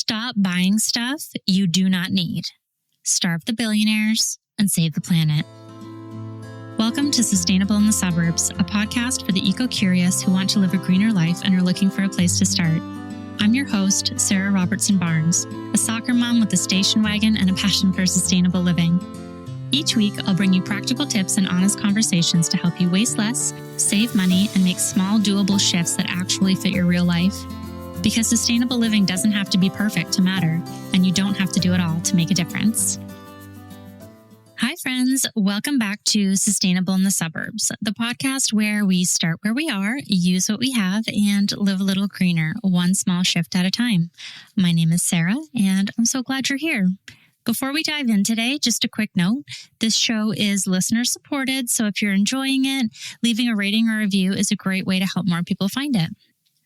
Stop buying stuff you do not need. Starve the billionaires and save the planet. Welcome to Sustainable in the Suburbs, a podcast for the eco-curious who want to live a greener life and are looking for a place to start. I'm your host, Sarah Robertson Barnes, a soccer mom with a station wagon and a passion for sustainable living. Each week, I'll bring you practical tips and honest conversations to help you waste less, save money, and make small, doable shifts that actually fit your real life. Because sustainable living doesn't have to be perfect to matter, and you don't have to do it all to make a difference. Hi, friends. Welcome back to Sustainable in the Suburbs, the podcast where we start where we are, use what we have, and live a little greener, one small shift at a time. My name is Sarah, and I'm so glad you're here. Before we dive in today, just a quick note. This show is listener supported, so if you're enjoying it, leaving a rating or review is a great way to help more people find it.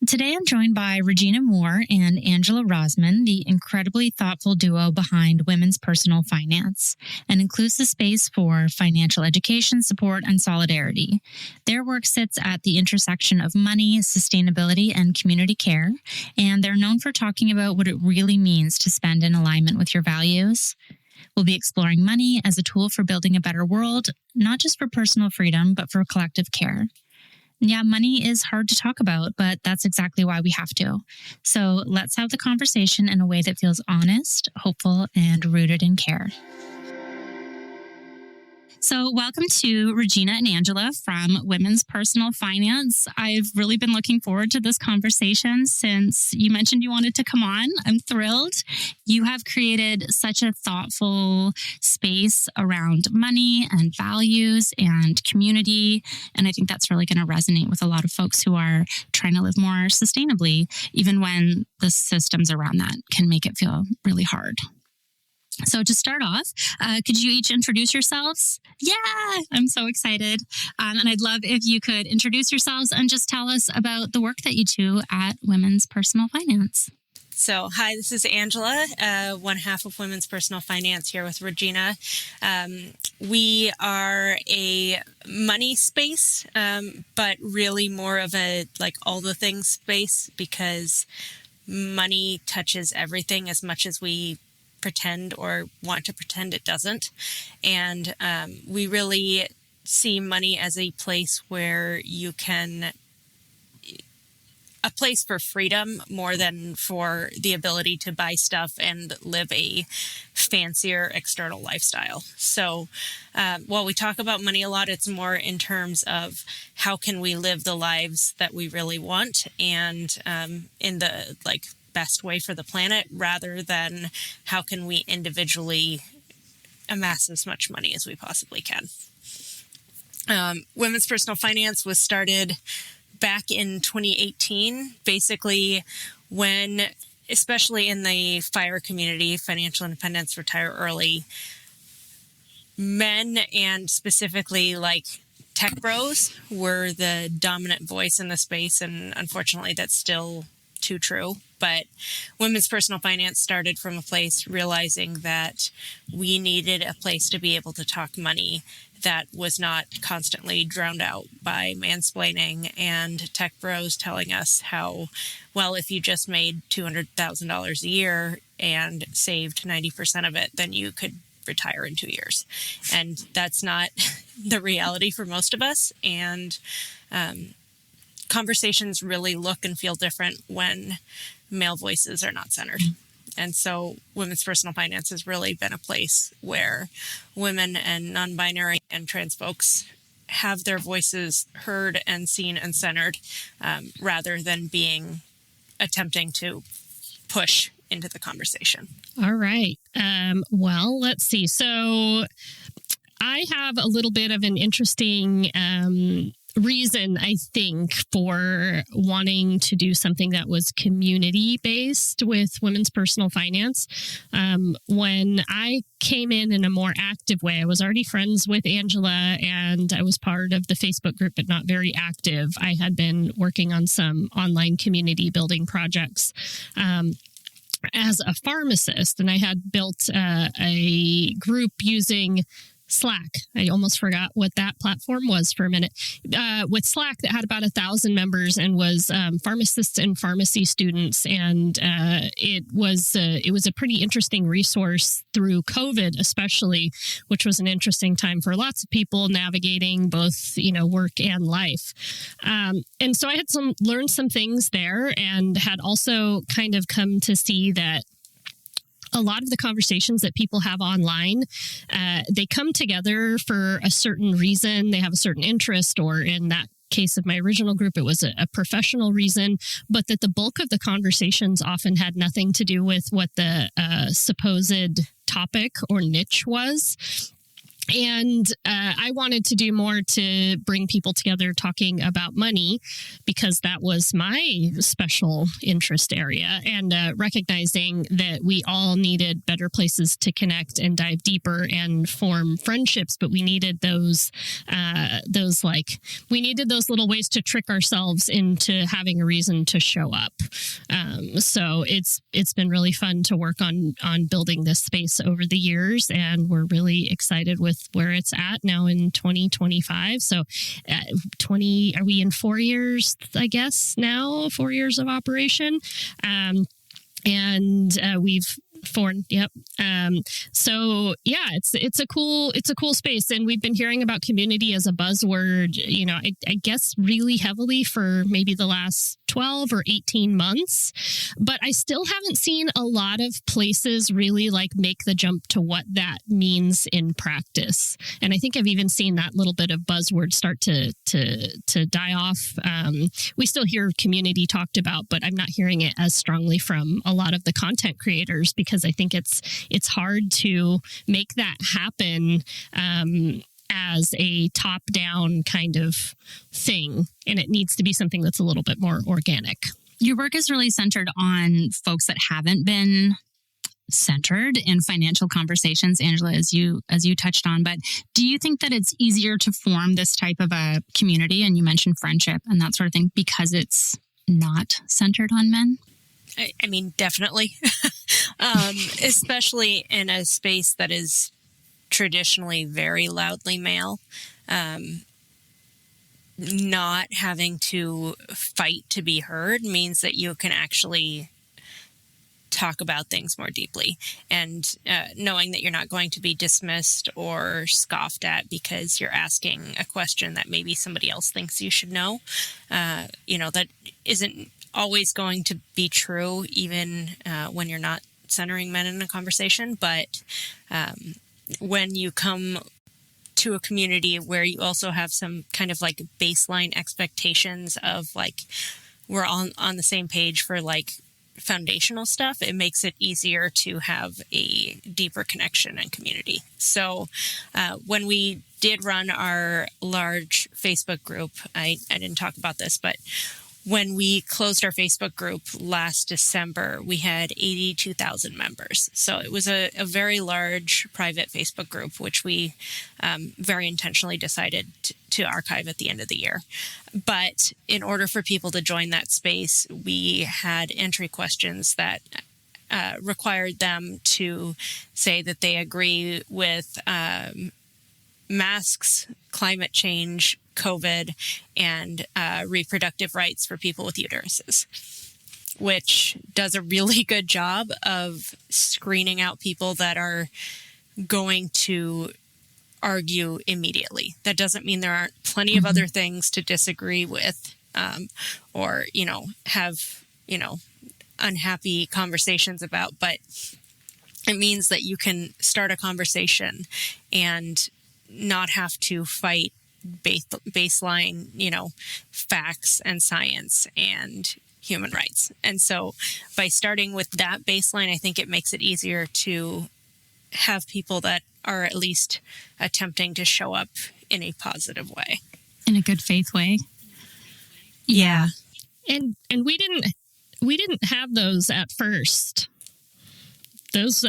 Today, I'm joined by Regina Moore and Angela Rosman, the incredibly thoughtful duo behind Women's Personal Finance, and includes the space for financial education, support, and solidarity. Their work sits at the intersection of money, sustainability, and community care, and they're known for talking about what it really means to spend in alignment with your values. We'll be exploring money as a tool for building a better world, not just for personal freedom, but for collective care. Yeah, money is hard to talk about, but that's exactly why we have to. So let's have the conversation in a way that feels honest, hopeful, and rooted in care. So welcome to Regina and Angela from Women's Personal Finance. I've really been looking forward to this conversation since you mentioned you wanted to come on. I'm thrilled. You have created such a thoughtful space around money and values and community. And I think that's really going to resonate with a lot of folks who are trying to live more sustainably, even when the systems around that can make it feel really hard. So to start off, could you each introduce yourselves? Yeah, I'm so excited. And I'd love if you could introduce yourselves and just tell us about the work that you do at Women's Personal Finance. So, hi, this is Angela, one half of Women's Personal Finance here with Regina. We are a money space, but really more of a like all the things space because money touches everything as much as we pretend or want to pretend it doesn't. And we really see money as a place where you can, a place for freedom more than for the ability to buy stuff and live a fancier external lifestyle. So while we talk about money a lot, it's more in terms of how can we live the lives that we really want and in the best way for the planet rather than how can we individually amass as much money as we possibly can. Women's Personal Finance was started back in 2018, basically when, especially in the FIRE community, financial independence, retire early, men and specifically tech bros were the dominant voice in the space. And unfortunately, that's still too true. But Women's Personal Finance started from a place realizing that we needed a place to be able to talk money that was not constantly drowned out by mansplaining and tech bros telling us how, well, if you just made $200,000 a year and saved 90% of it, then you could retire in 2 years. And that's not the reality for most of us. And conversations really look and feel different when male voices are not centered. And so Women's Personal Finance has really been a place where women and non-binary and trans folks have their voices heard and seen and centered rather than attempting to push into the conversation. All right. Well, let's see. So I have a little bit of an interesting reason, I think, for wanting to do something that was community-based with Women's Personal Finance. When I came in a more active way, I was already friends with Angela, and I was part of the Facebook group, but not very active. I had been working on some online community building projects as a pharmacist, and I had built a group using Slack. I almost forgot what that platform was for a minute. With Slack, that had about 1,000 members and was pharmacists and pharmacy students, and it was a pretty interesting resource through COVID, especially, which was an interesting time for lots of people navigating both work and life. And so I had learned some things there, and had also kind of come to see that a lot of the conversations that people have online, they come together for a certain reason. They have a certain interest, or in that case of my original group, it was a professional reason, but that the bulk of the conversations often had nothing to do with what the supposed topic or niche was. And I wanted to do more to bring people together talking about money, because that was my special interest area, and recognizing that we all needed better places to connect and dive deeper and form friendships. But we needed those little ways to trick ourselves into having a reason to show up. So it's been really fun to work on building this space over the years, and we're really excited with where it's at now in 2025. So are we in 4 years, I guess now, 4 years of operation? And we've Foreign. Yep. So yeah, it's a cool space, and we've been hearing about community as a buzzword, I guess really heavily for maybe the last 12 or 18 months, but I still haven't seen a lot of places really make the jump to what that means in practice. And I think I've even seen that little bit of buzzword start to die off. We still hear community talked about, but I'm not hearing it as strongly from a lot of the content creators, because I think it's hard to make that happen as a top-down kind of thing, and it needs to be something that's a little bit more organic. Your work is really centered on folks that haven't been centered in financial conversations, Angela, as you touched on. But do you think that it's easier to form this type of a community, and you mentioned friendship and that sort of thing, because it's not centered on men? I mean, definitely, especially in a space that is traditionally very loudly male. Not having to fight to be heard means that you can actually talk about things more deeply, and knowing that you're not going to be dismissed or scoffed at because you're asking a question that maybe somebody else thinks you should know. That isn't always going to be true, even when you're not centering men in a conversation. But when you come to a community where you also have some kind of baseline expectations of we're on the same page for foundational stuff, it makes it easier to have a deeper connection and community. So when we did run our large Facebook group, I didn't talk about this, but when we closed our Facebook group last December, we had 82,000 members. So it was a very large private Facebook group, which we very intentionally decided to archive at the end of the year. But in order for people to join that space, we had entry questions that required them to say that they agree with masks, climate change, COVID, and reproductive rights for people with uteruses, which does a really good job of screening out people that are going to argue immediately. That doesn't mean there aren't plenty of other things to disagree with, or, have, unhappy conversations about, but it means that you can start a conversation and not have to fight baseline, facts and science and human rights. And so by starting with that baseline, I think it makes it easier to have people that are at least attempting to show up in a positive way. In a good faith way. Yeah. And we didn't have those at first. Those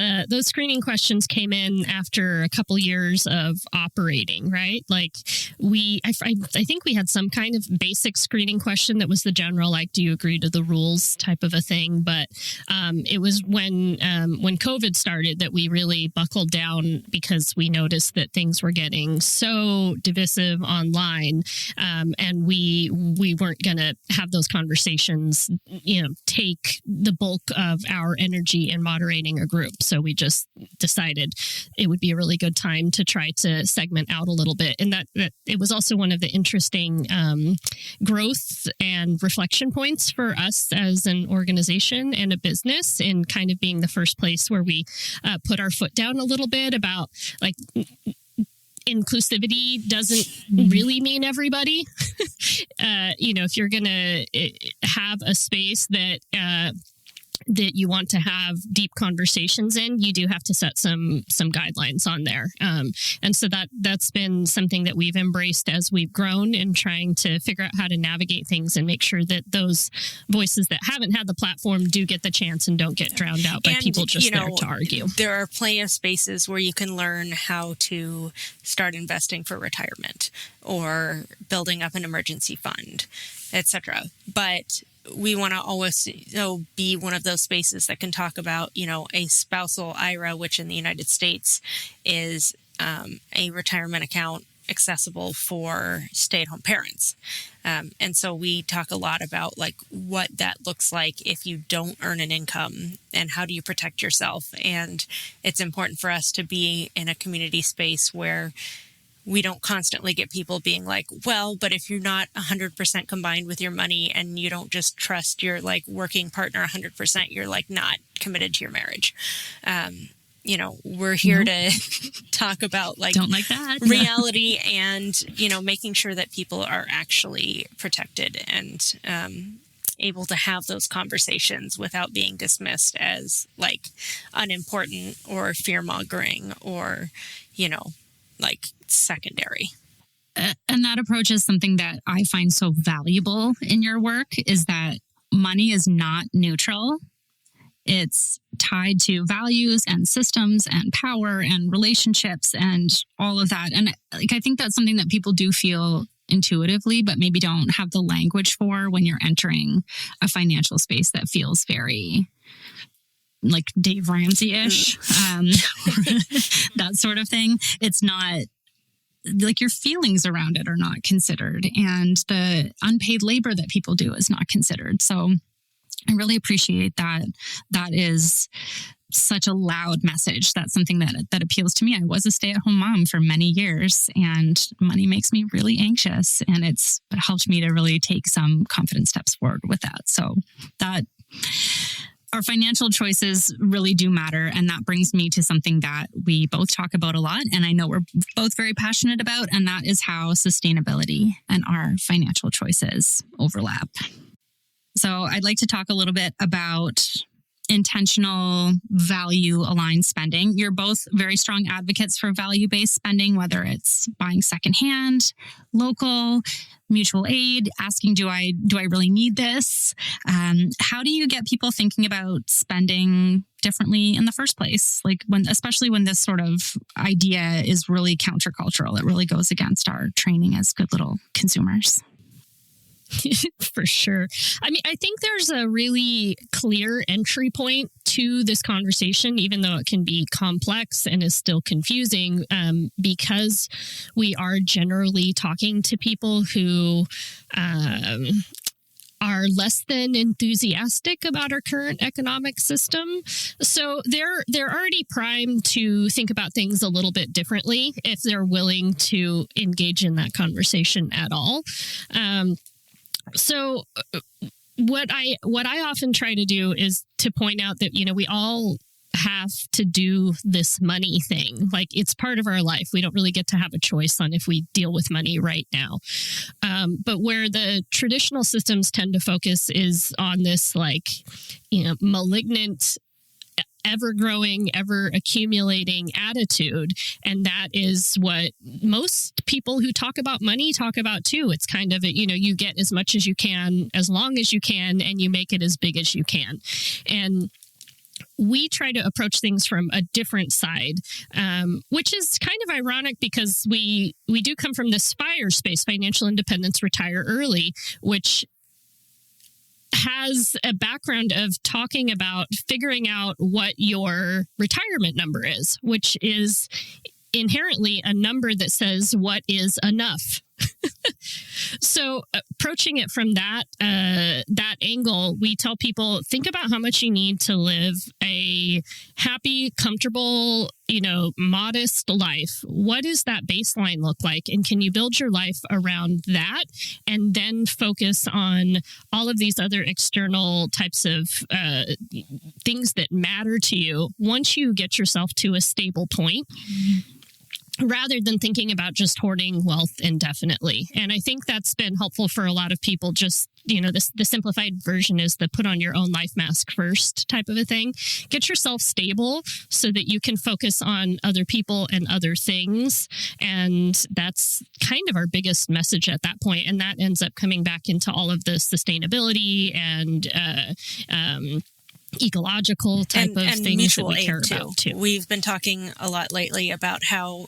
screening questions came in after a couple years of operating, right? Like I think we had some kind of basic screening question that was the general, like, do you agree to the rules type of a thing? But it was when COVID started that we really buckled down, because we noticed that things were getting so divisive online, and we weren't going to have those conversations, take the bulk of our energy in moderating a group. So we just decided it would be a really good time to try to segment out a little bit. And that it was also one of the interesting growth and reflection points for us as an organization and a business, in kind of being the first place where we put our foot down a little bit about, like, inclusivity doesn't really mean everybody. If you're going to have a space that you want to have deep conversations in, you do have to set some guidelines on there. And so that's been something that we've embraced as we've grown, in trying to figure out how to navigate things and make sure that those voices that haven't had the platform do get the chance and don't get drowned out by people just there to argue. There are plenty of spaces where you can learn how to start investing for retirement or building up an emergency fund, etc. But we want to always be one of those spaces that can talk about, a spousal IRA, which in the United States is a retirement account accessible for stay-at-home parents. And so we talk a lot about, like, what that looks like if you don't earn an income, and how do you protect yourself. And it's important for us to be in a community space where we don't constantly get people being like, well, but if you're not 100% combined with your money and you don't just trust your, like, working partner 100%, you're, like, not committed to your marriage. We're here to talk about, like, don't like that reality and, making sure that people are actually protected and able to have those conversations without being dismissed as, like, unimportant or fear-mongering or, like, secondary. And that approach is something that I find so valuable in your work, is that money is not neutral. It's tied to values and systems and power and relationships and all of that. And, like, I think that's something that people do feel intuitively, but maybe don't have the language for when you're entering a financial space that feels very, like, Dave Ramsey-ish, that sort of thing. It's not, like, your feelings around it are not considered, and the unpaid labor that people do is not considered. So I really appreciate that. That is such a loud message. That's something that appeals to me. I was a stay-at-home mom for many years, and money makes me really anxious, and it's helped me to really take some confident steps forward with that. So that our financial choices really do matter. And that brings me to something that we both talk about a lot, and I know we're both very passionate about, and that is how sustainability and our financial choices overlap. So I'd like to talk a little bit about intentional, value-aligned spending. You're both very strong advocates for value-based spending, whether it's buying secondhand, local, mutual aid, asking, do I really need this? How do you get people thinking about spending differently in the first place? Like, especially when this sort of idea is really countercultural, it really goes against our training as good little consumers. For sure. I mean, I think there's a really clear entry point to this conversation, even though it can be complex and is still confusing, because we are generally talking to people who are less than enthusiastic about our current economic system. So they're already primed to think about things a little bit differently if they're willing to engage in that conversation at all. So what I often try to do is to point out that, we all have to do this money thing. Like, it's part of our life. We don't really get to have a choice on if we deal with money right now. But where the traditional systems tend to focus is on this, like, malignant, ever-growing, ever-accumulating attitude. And that is what most people who talk about money talk about too. It's kind of, you get as much as you can, as long as you can, and you make it as big as you can. And we try to approach things from a different side, which is kind of ironic because we do come from this FIRE space, financial independence, retire early, which has a background of talking about figuring out what your retirement number is, which is inherently a number that says what is enough. So approaching it from that angle, we tell people, think about how much you need to live a happy, comfortable, modest life. What does that baseline look like? And can you build your life around that and then focus on all of these other external types of things that matter to you once you get yourself to a stable point? Rather than thinking about just hoarding wealth indefinitely. And I think that's been helpful for a lot of people. Just, the simplified version is the put on your own life mask first type of a thing. Get yourself stable so that you can focus on other people and other things. And that's kind of our biggest message at that point. And that ends up coming back into all of the sustainability and ecological type of things that we care about too. We've been talking a lot lately about how,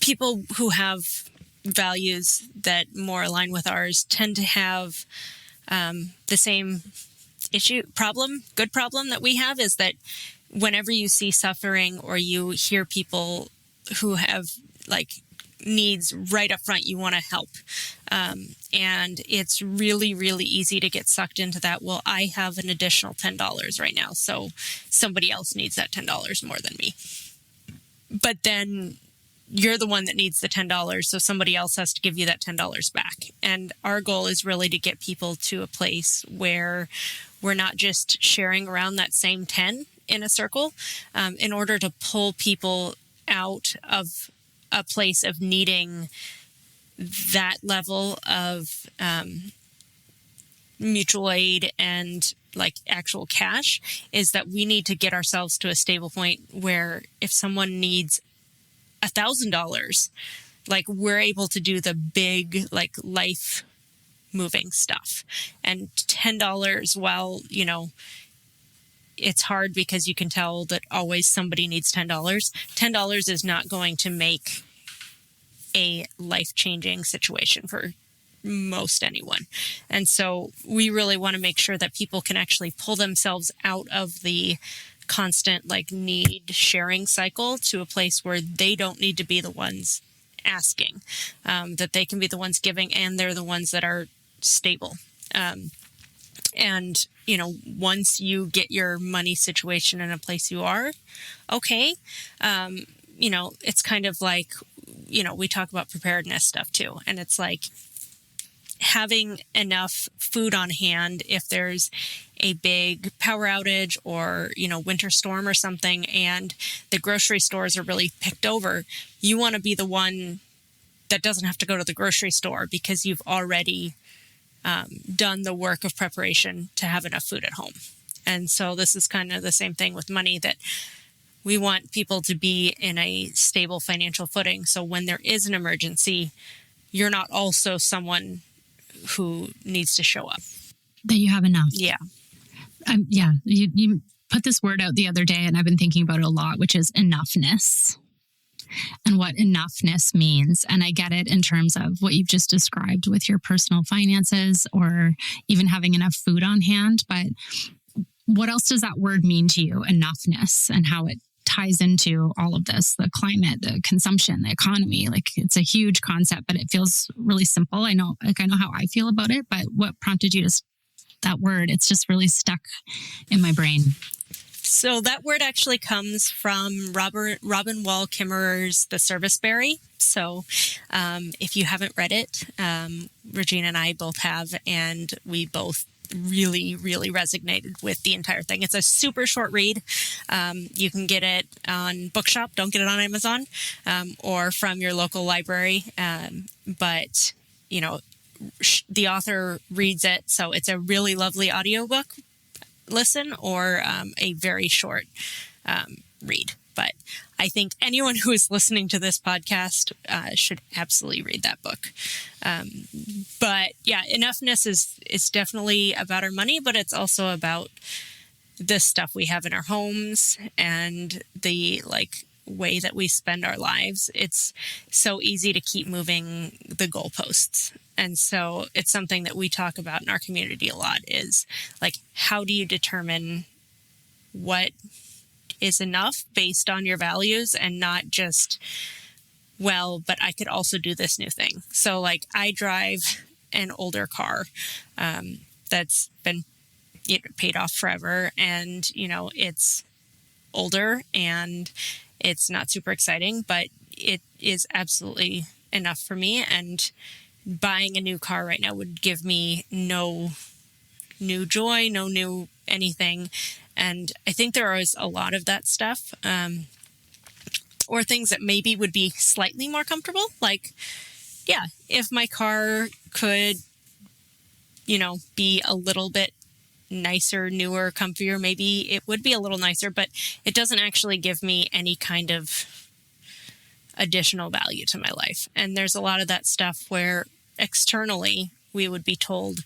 people who have values that more align with ours tend to have the same good problem that we have, is that whenever you see suffering or you hear people who have needs right up front, you want to help. And it's really, really easy to get sucked into that. Well, I have an additional $10 right now, so somebody else needs that $10 more than me. But then you're the one that needs the $10, so somebody else has to give you that $10 back. And our goal is really to get people to a place where we're not just sharing around that same 10 in a circle, in order to pull people out of a place of needing that level of mutual aid and actual cash, is that we need to get ourselves to a stable point where if someone needs $1,000, we're able to do the big life moving stuff. And $10, well, it's hard because you can tell that always somebody needs $10. $10 is not going to make a life-changing situation for most anyone. And so we really want to make sure that people can actually pull themselves out of the constant need sharing cycle to a place where they don't need to be the ones asking, that they can be the ones giving, and they're the ones that are stable. And, once you get your money situation in a place you are okay, it's kind of we talk about preparedness stuff too. And it's having enough food on hand if there's a big power outage or, winter storm or something, and the grocery stores are really picked over. You want to be the one that doesn't have to go to the grocery store because you've already done the work of preparation to have enough food at home. And so this is kind of the same thing with money, that we want people to be in a stable financial footing. So when there is an emergency, you're not also someone who needs to show up. That you have enough. Yeah. You put this word out the other day, and I've been thinking about it a lot, which is enoughness. And what enoughness means. And I get it in terms of what you've just described with your personal finances or even having enough food on hand. But what else does that word mean to you, enoughness, and how it ties into all of this, the climate, the consumption, the economy? It's a huge concept, but it feels really simple. I know how I feel about it, but what prompted you to that word? It's just really stuck in my brain. So that word actually comes from Robin Wall Kimmerer's The Serviceberry. So if you haven't read it, Regina and I both have, and we both really, really resonated with the entire thing. It's a super short read. You can get it on Bookshop. Don't get it on Amazon, or from your local library. But, the author reads it. So it's a really lovely audiobook listen, or a very short read. But I think anyone who is listening to this podcast should absolutely read that book. But yeah, Enoughness is definitely about our money, but it's also about the stuff we have in our homes and the way that we spend our lives. It's so easy to keep moving the goalposts. And so it's something that we talk about in our community a lot is how do you determine what is enough based on your values and not just, well, but I could also do this new thing. So I drive an older car that's been paid off forever, and it's older and it's not super exciting, but it is absolutely enough for me. And buying a new car right now would give me no new joy, no new anything. And I think there is a lot of that stuff, or things that maybe would be slightly more comfortable. If my car could, be a little bit nicer, newer, comfier, maybe it would be a little nicer, but it doesn't actually give me any kind of additional value to my life. And there's a lot of that stuff where externally we would be told,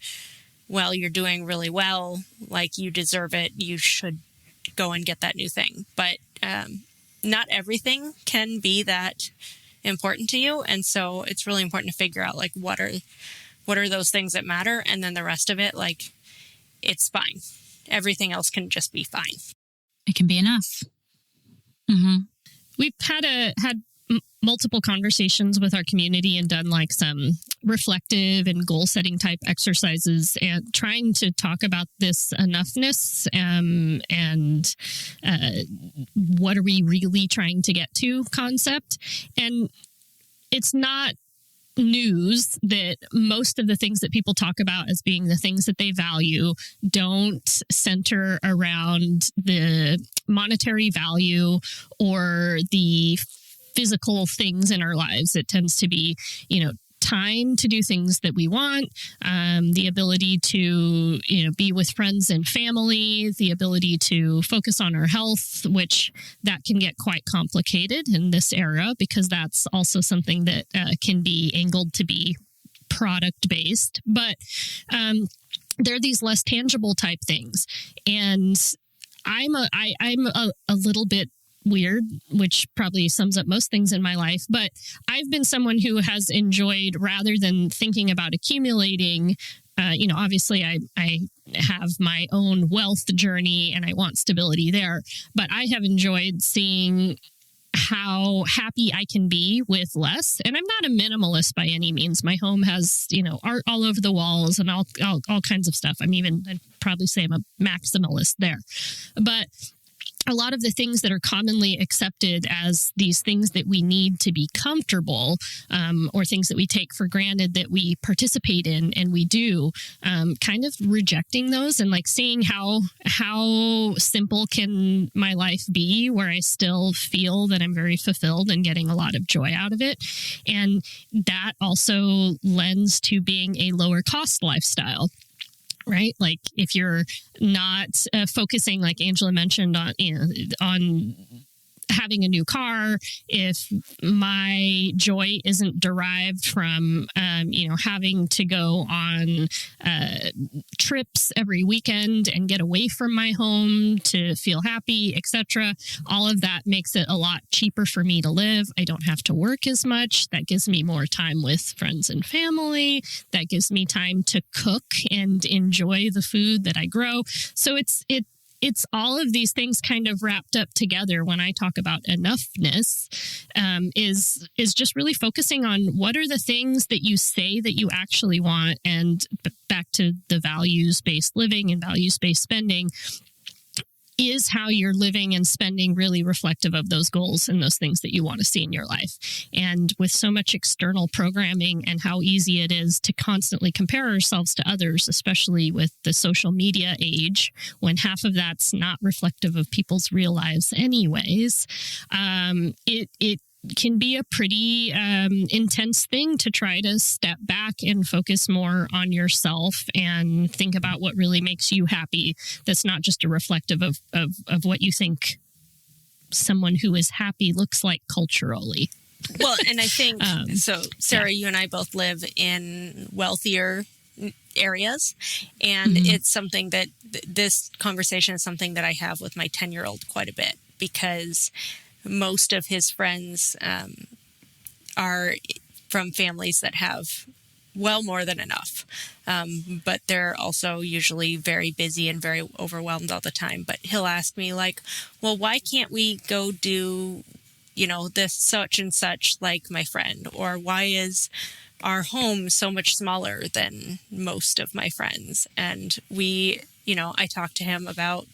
well, you're doing really well, you deserve it, you should go and get that new thing. But not everything can be that important to you. And so it's really important to figure out what are those things that matter, and then the rest of it, it's fine. Everything else can just be fine. It can be enough. Mm-hmm. We've had multiple conversations with our community and done some reflective and goal setting type exercises and trying to talk about this enoughness and what are we really trying to get to concept. And it's not news that most of the things that people talk about as being the things that they value don't center around the monetary value or the physical things in our lives. It tends to be, time to do things that we want, the ability to, be with friends and family, the ability to focus on our health, which that can get quite complicated in this era because that's also something that can be angled to be product based. But there are these less tangible type things. And I'm a little bit weird, which probably sums up most things in my life. But I've been someone who has enjoyed, rather than thinking about accumulating, obviously I have my own wealth journey and I want stability there. But I have enjoyed seeing how happy I can be with less. And I'm not a minimalist by any means. My home has, art all over the walls and all kinds of stuff. I'd probably say I'm a maximalist there. But a lot of the things that are commonly accepted as these things that we need to be comfortable, or things that we take for granted that we participate in and we do, kind of rejecting those and seeing how simple can my life be where I still feel that I'm very fulfilled and getting a lot of joy out of it. And that also lends to being a lower cost lifestyle. Right? If you're not focusing, like Angela mentioned, on having a new car, if my joy isn't derived from, having to go on trips every weekend and get away from my home to feel happy, etc., all of that makes it a lot cheaper for me to live. I don't have to work as much. That gives me more time with friends and family. That gives me time to cook and enjoy the food that I grow. So it's all of these things kind of wrapped up together when I talk about enoughness, is just really focusing on what are the things that you say that you actually want, and back to the values-based living and values-based spending. Is how you're living and spending really reflective of those goals and those things that you want to see in your life? And with so much external programming and how easy it is to constantly compare ourselves to others, especially with the social media age, when half of that's not reflective of people's real lives anyways, it can be a pretty intense thing to try to step back and focus more on yourself and think about what really makes you happy. That's not just a reflective of what you think someone who is happy looks like culturally. Well, and I think, so Sarah, you and I both live in wealthier areas, and it's something that this conversation is something that I have with my 10-year-old quite a bit, because most of his friends are from families that have well more than enough. But they're also usually very busy and very overwhelmed all the time. But he'll ask me like, well, why can't we go do, this such and such like my friend? Or why is our home so much smaller than most of my friends? And I talk to him about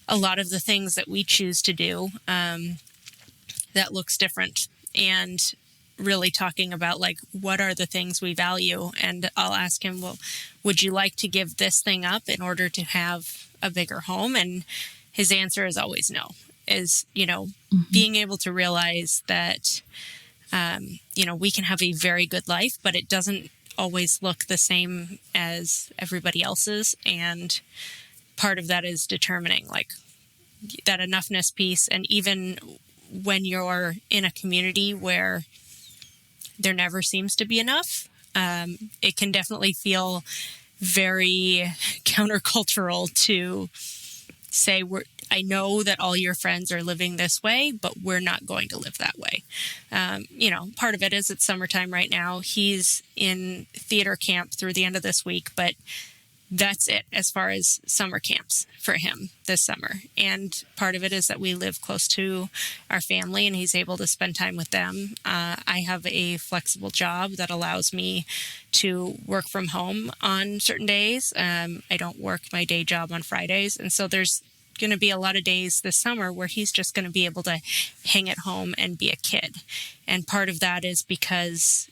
a lot of the things that we choose to do that looks different, and really talking about like, what are the things we value? And I'll ask him, well, would you like to give this thing up in order to have a bigger home? And his answer is always no, being able to realize that, we can have a very good life, but it doesn't always look the same as everybody else's. And part of that is determining like that enoughness piece. And even when you're in a community where there never seems to be enough, it can definitely feel very countercultural to say, I know that all your friends are living this way, but we're not going to live that way. Part of it is it's summertime right now. He's in theater camp through the end of this week, but that's it as far as summer camps for him this summer. And part of it is that we live close to our family and he's able to spend time with them. I have a flexible job that allows me to work from home on certain days. I don't work my day job on Fridays. And so there's going to be a lot of days this summer where he's just going to be able to hang at home and be a kid. And part of that is because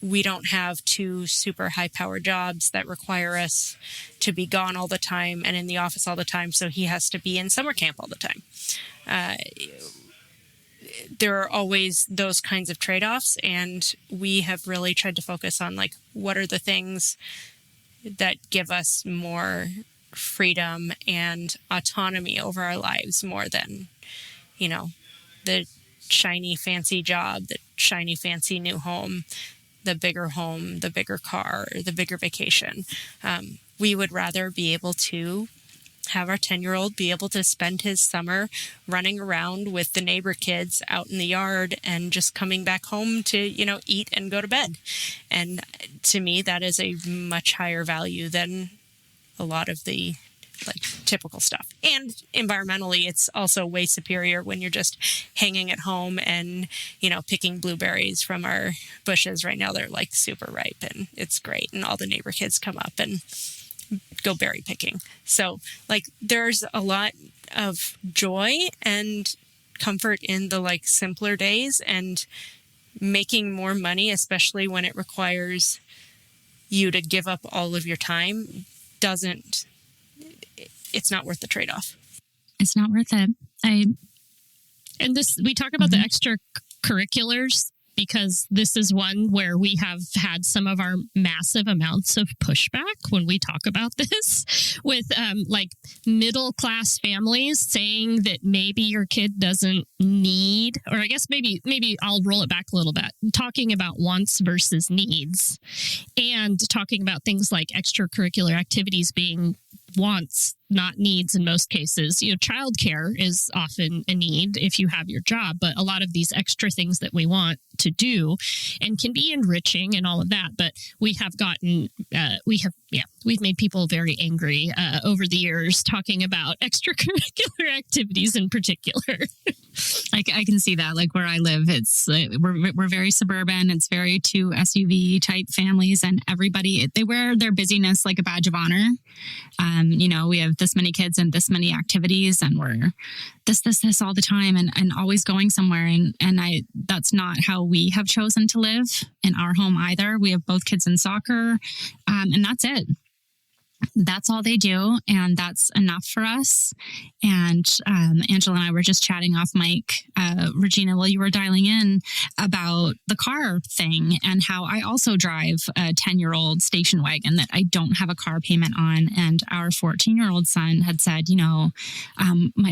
we don't have two super high-powered jobs that require us to be gone all the time and in the office all the time, so he has to be in summer camp all the time. There are always those kinds of trade-offs, and we have really tried to focus on, like, what are the things that give us more freedom and autonomy over our lives more than, the shiny, fancy job, the shiny, fancy new home, the bigger home, the bigger car, the bigger vacation. We would rather be able to have our 10-year-old be able to spend his summer running around with the neighbor kids out in the yard and just coming back home to, eat and go to bed. And to me, that is a much higher value than a lot of the typical stuff. And environmentally, it's also way superior when you're just hanging at home and, picking blueberries from our bushes right now. They're super ripe and it's great. And all the neighbor kids come up and go berry picking. So there's a lot of joy and comfort in the simpler days, and making more money, especially when it requires you to give up all of your time, it's not worth the trade-off. It's not worth it. We talk about the extracurriculars because this is one where we have had some of our massive amounts of pushback when we talk about this with middle class families saying that maybe your kid doesn't need, or I guess maybe I'll roll it back a little bit, talking about wants versus needs, and talking about things like extracurricular activities being wants, not needs in most cases. Childcare is often a need if you have your job, but a lot of these extra things that we want to do and can be enriching and all of that. But we have gotten, we've made people very angry over the years talking about extracurricular activities in particular. I can see that. Where I live, it's we're very suburban. It's very two SUV type families, and everybody, they wear their busyness like a badge of honor. We have this many kids and this many activities, and we're this all the time, and always going somewhere. And that's not how we have chosen to live in our home either. We have both kids in soccer, and that's it. That's all they do, and that's enough for us. And Angela and I were just chatting off mic, Regina, while you were dialing in, about the car thing and how I also drive a 10-year-old station wagon that I don't have a car payment on. And our 14-year-old son had said,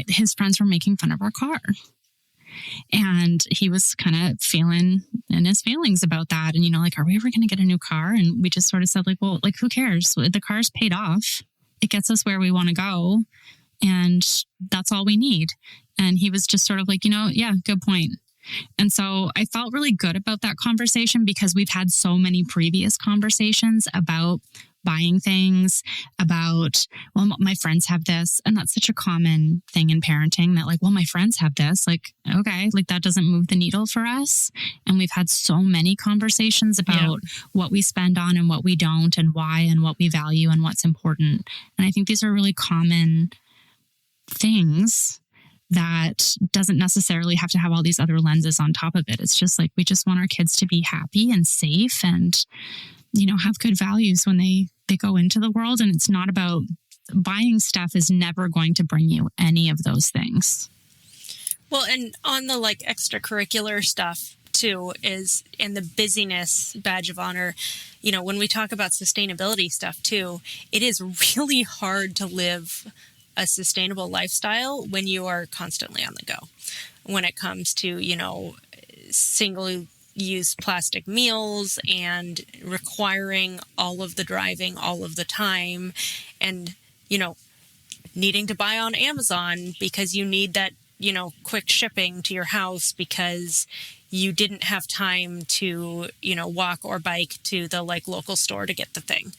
his friends were making fun of our car. And he was kind of feeling in his feelings about that. And, like, are we ever going to get a new car? And we just sort of said, like, well, like, who cares? The car's paid off. It gets us where we want to go. And that's all we need. And he was just sort of like, yeah, good point. And so I felt really good about that conversation because we've had so many previous conversations about buying things, about, well, my friends have this. And that's such a common thing in parenting that, like, well, my friends have this. Like, okay, like, that doesn't move the needle for us. And we've had so many conversations about what we spend on and what we don't, and why, and what we value and what's important. And I think these are really common things that doesn't necessarily have to have all these other lenses on top of it. It's just like, we just want our kids to be happy and safe and, have good values when they go into the world. And it's not about buying stuff is never going to bring you any of those things. Well, and on the like extracurricular stuff too is in the busyness badge of honor, when we talk about sustainability stuff too, it is really hard to live a sustainable lifestyle when you are constantly on the go. When it comes to, single-use plastic meals and requiring all of the driving all of the time and, needing to buy on Amazon because you need that, quick shipping to your house because you didn't have time to, walk or bike to the like local store to get the thing.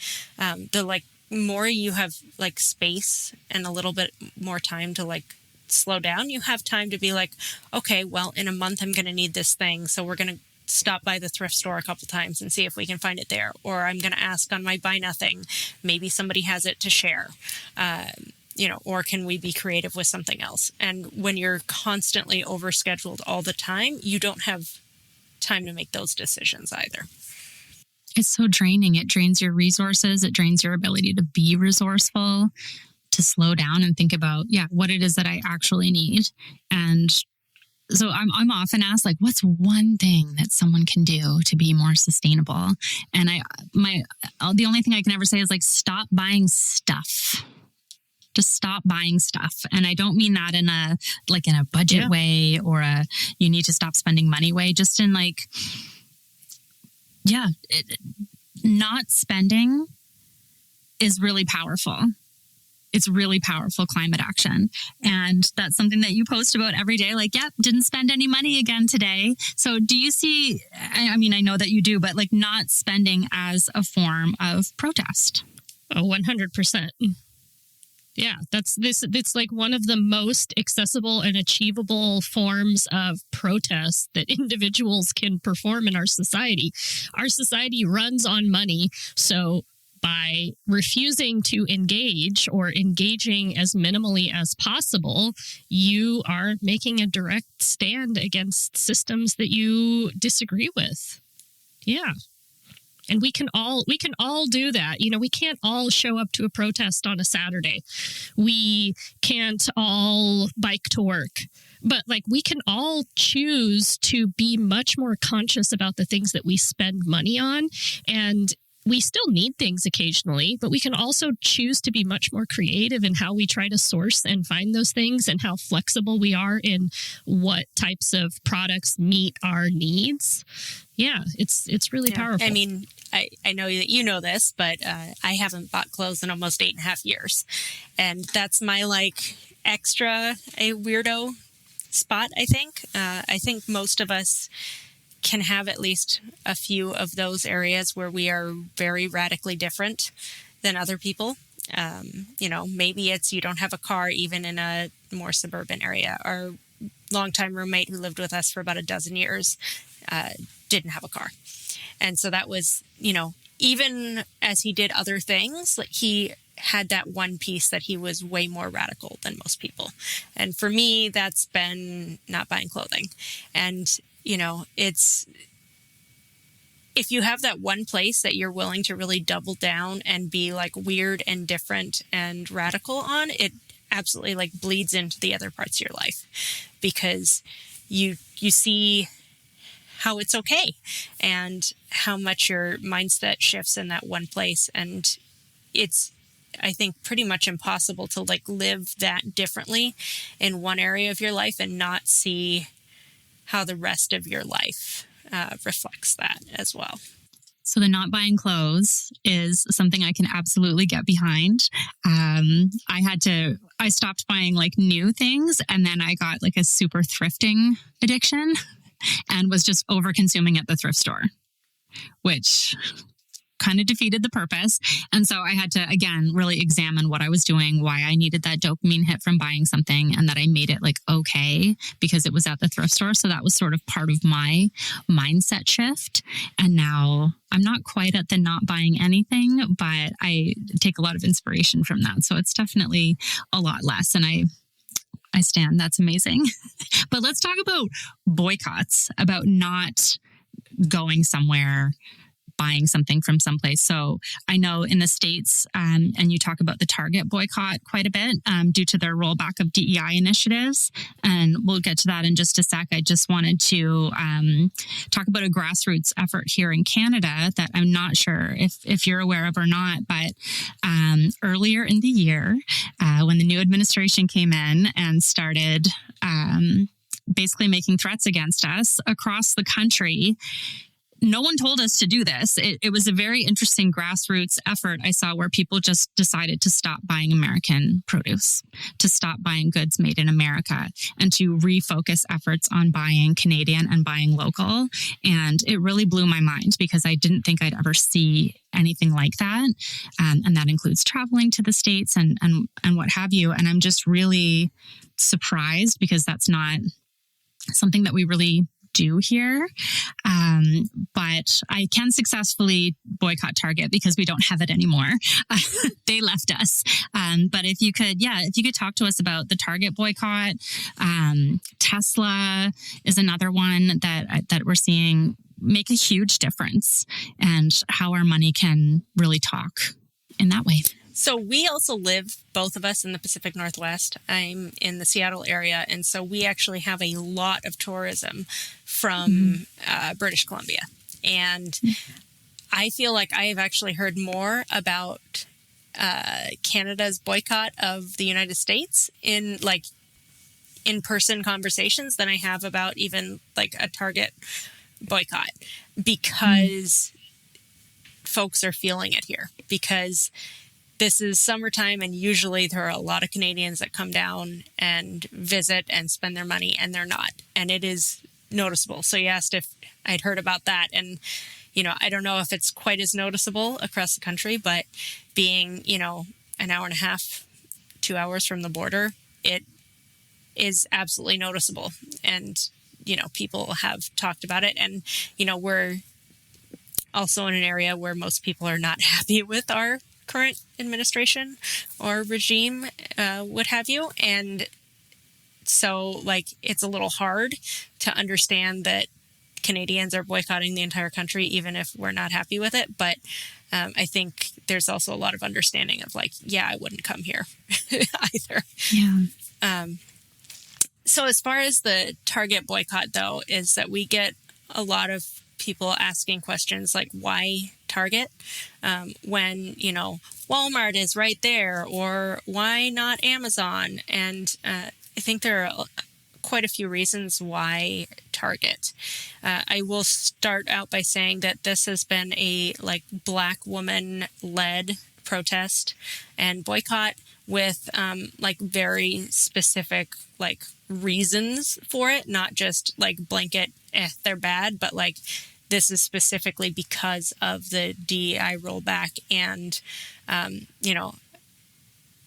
More you have like space and a little bit more time to like slow down, you have time to be like, okay, well, in a month I'm going to need this thing. So we're going to stop by the thrift store a couple times and see if we can find it there. Or I'm going to ask on my buy nothing. Maybe somebody has it to share, or can we be creative with something else? And when you're constantly overscheduled all the time, you don't have time to make those decisions either. It's so draining. It drains your resources. It drains your ability to be resourceful, to slow down and think about, what it is that I actually need. And so I'm often asked, like, what's one thing that someone can do to be more sustainable? And the only thing I can ever say is, like, stop buying stuff. Just stop buying stuff. And I don't mean that in a budget way or you need to stop spending money way, just in like, not spending is really powerful. It's really powerful climate action. And that's something that you post about every day. Like, didn't spend any money again today. So do you see, I mean, I know that you do, but like not spending as a form of protest? Oh, 100%. Yeah, it's like one of the most accessible and achievable forms of protest that individuals can perform in our society. Our society runs on money. So by refusing to engage or engaging as minimally as possible, you are making a direct stand against systems that you disagree with. Yeah. And we can all do that. We can't all show up to a protest on a Saturday. We can't all bike to work. But like, we can all choose to be much more conscious about the things that we spend money on. And we still need things occasionally, but we can also choose to be much more creative in how we try to source and find those things, and how flexible we are in what types of products meet our needs. Yeah, it's really powerful. I mean, I know that you know this, but I haven't bought clothes in almost 8.5 years. And that's my like extra a weirdo spot, I think. I think most of us can have at least a few of those areas where we are very radically different than other people. Maybe it's you don't have a car even in a more suburban area. Our longtime roommate who lived with us for about a dozen years didn't have a car. And so that was, even as he did other things, like he had that one piece that he was way more radical than most people. And for me, that's been not buying clothing. And it's, if you have that one place that you're willing to really double down and be like weird and different and radical on, it absolutely like bleeds into the other parts of your life, because you see how it's okay and how much your mindset shifts in that one place. And it's, I think, pretty much impossible to like live that differently in one area of your life and not see how the rest of your life reflects that as well. So the not buying clothes is something I can absolutely get behind. I stopped buying like new things, and then I got like a super thrifting addiction and was just over consuming at the thrift store, which kind of defeated the purpose. And so I had to, again, really examine what I was doing, why I needed that dopamine hit from buying something, and that I made it like okay because it was at the thrift store. So that was sort of part of my mindset shift. And now I'm not quite at the not buying anything, but I take a lot of inspiration from that. So it's definitely a lot less. And I stand. That's amazing. But let's talk about boycotts, about not going somewhere, buying something from someplace. So I know in the States, and you talk about the Target boycott quite a bit due to their rollback of DEI initiatives. And we'll get to that in just a sec. I just wanted to talk about a grassroots effort here in Canada that I'm not sure if you're aware of or not, but earlier in the year, when the new administration came in and started basically making threats against us across the country, no one told us to do this. It was a very interesting grassroots effort I saw where people just decided to stop buying American produce, to stop buying goods made in America, and to refocus efforts on buying Canadian and buying local. And it really blew my mind because I didn't think I'd ever see anything like that. And that includes traveling to the States and what have you. And I'm just really surprised because that's not something that we really do here. But I can successfully boycott Target because we don't have it anymore. They left us. But if you could talk to us about the Target boycott. Tesla is another one that we're seeing make a huge difference, and how our money can really talk in that way. So we also live, both of us, in the Pacific Northwest. I'm in the Seattle area, and so we actually have a lot of tourism from British Columbia. And I feel like I have actually heard more about Canada's boycott of the United States in like in-person conversations than I have about even like a Target boycott, because folks are feeling it here, because this is summertime, and usually there are a lot of Canadians that come down and visit and spend their money, and they're not. And it is noticeable. So you asked if I'd heard about that. And, I don't know if it's quite as noticeable across the country, but being, an hour and a half, 2 hours from the border, it is absolutely noticeable. And, people have talked about it. And, we're also in an area where most people are not happy with our current administration or regime, what have you. And so it's a little hard to understand that Canadians are boycotting the entire country, even if we're not happy with it. But I think there's also a lot of understanding of I wouldn't come here either. Yeah. So as far as the Target boycott, though, is that we get a lot of people asking questions like, why Target when, Walmart is right there, or why not Amazon? And I think there are quite a few reasons why Target. I will start out by saying that this has been a Black woman led protest and boycott with very specific reasons for it, not just blanket they're bad, but this is specifically because of the DEI rollback. And